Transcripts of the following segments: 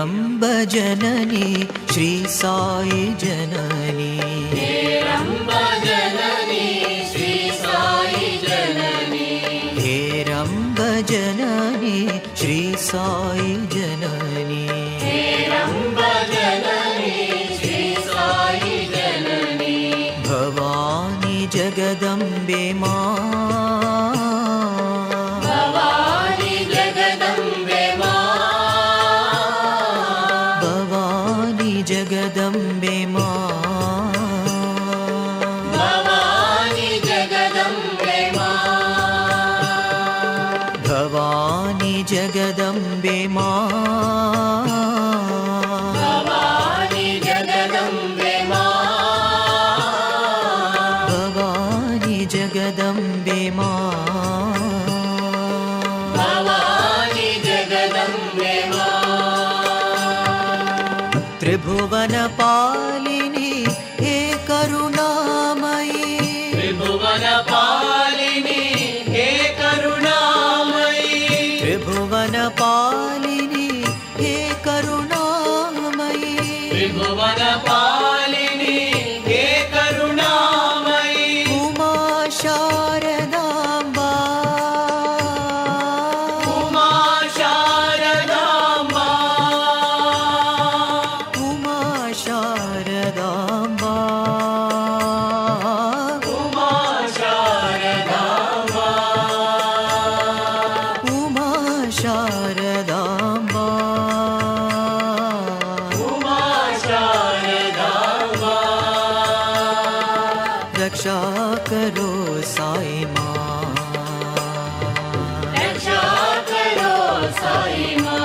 ರಂಬ ಜನನಿ ಶ್ರೀ ಸಾಯಿ ಜನನಿ, ಹೇ ರಂಬ ಜನನಿ ಶ್ರೀ ಸಾಯಿ ಜನನಿ, ಹೇ ರಂಬ ಜನನಿ ಶ್ರೀ ಸಾಯಿ ಜನನಿ, ಹೇ ರಂಬ ಜನನಿ ಶ್ರೀ ಸಾಯಿ ಜನನಿ, ಭವಾನಿ ಜಗದಂಬೆ ಮಾ, ಭವಾನಿ ಜಗದಂಬೆ ಮಾ, ಭವಾನಿ ಜಗದಂಬೆ ಮಾ, ಭವಾನಿ ಜಗದಂಬೆ ಮಾ, ಭವಾನಿ ಜಗದಂಬೆ ಮಾ, ಭವಾನಿ ಜಗದಂಬೆ ಮಾ, ಭವಾನಿ ಜಗದಂಬೆ ಮಾ, ಭವಾನಿ ಜಗದಂಬೆ ಮಾ, ತ್ರಿಭುವನ ಪಾಲಿನಿ ಹೇ ಕರುಣಾಮಯಿ, ತ್ರಿಭುವನ ಪಾಲಿನಿ ಹೇ ಕರುಣಾಮಯಿ, ತ್ರಿಭುವನ ಪಾಲಿನಿ ಹೇ ಕರುಣಾಮಯಿ, ತ್ರಿಭುವನ ಪಾಲಿನಿ ಹೇ ಕರುಣಾಮಯಿ, ಉಮಾ ಶಾರದಾಂಬಾ, ಉಮಾ ಶಾರದಾಂಬಾ, ಉಮಾ ಶಾರದಾಂಬಾ, ಉಮಾ ಶಾರದಾಂಬಾ, ಉಮಾ ಶಾರದಾಂಬಾ, ಉಮಾ ಶಾರದಾಂಬಾ, ರಕ್ಷಾ ಕರೋ ಸಾಯಿ ಮಾ, ರಕ್ಷಾ ಕರೋ ಸಾಯಿ ಮಾ,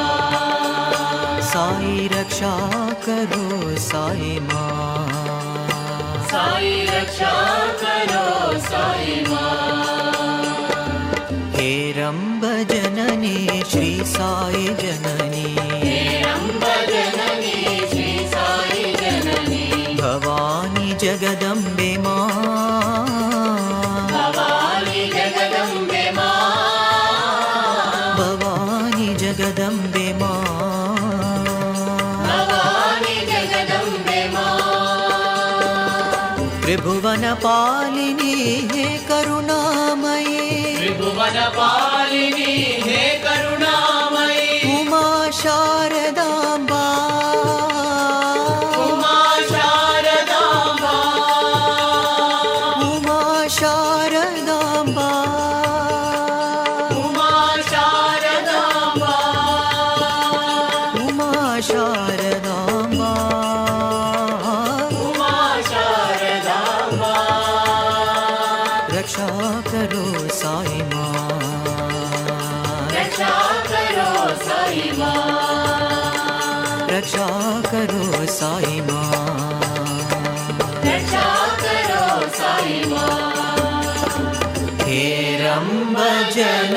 ಸಾಯಿ ರಕ್ಷಾ ಕರೋ ಸಾಯಿ ಮಾ, ಸಾಯಿ ರಕ್ಷಾ ಕರೋ ಸಾಯಿ ಮಾ, ಹೇ ರಂಬ ಜನನಿ ಶ್ರೀ ಸಾಯಿ ಜನನಿ, ಹೇ ರಂಬ ಜನನಿ ಶ್ರೀ ಸಾಯಿ ಜನನಿ, ಭವಾನಿ ಜಗದಂಬೆ ಮಾ, ಭವಾನಿ ಜಗದಂಬೆ ಮಾ, ಭವಾನಿ ಜಗದಂಬೆ ಮಾ, ಭವಾನಿ ಜಗದಂಬೆ ಮಾ, ತ್ರಿಭುವನ ಪಾಲಿನಿ ಹೇ ಕರುಣಾಮಯಿ, ತ್ರಿಭುವನ ಪಾಲಿನಿ ಹೇ ಕರುಣಾಮಯಿ, ಉಮಾ ಶಾರದಾಂಬಾ, ಉಮಾ ಶಾರದಾಂಬಾ, ಉಮಾ ಶಾರದಾಂಬಾ, ಉಮಾ ಶಾರದಾಂಬಾ, ಉಮಾ ಶಾರದಾಂಬಾ, ಉಮಾ ಶಾರದಾಂಬಾ, ರಕ್ಷಾ ಕರೋ ಸಾಯಿ ಮಾ, ರಕ್ಷಾ ಕರೋ ಸಾಯಿ ಮಾ, ರಕ್ಷಾ ಕರೋ ಸಾಯಿ ಮಾ, ರಕ್ಷಾ ಕರೋ ಸಾಯಿ ಮಾ, ಹೇ ರಂಬ ಜನ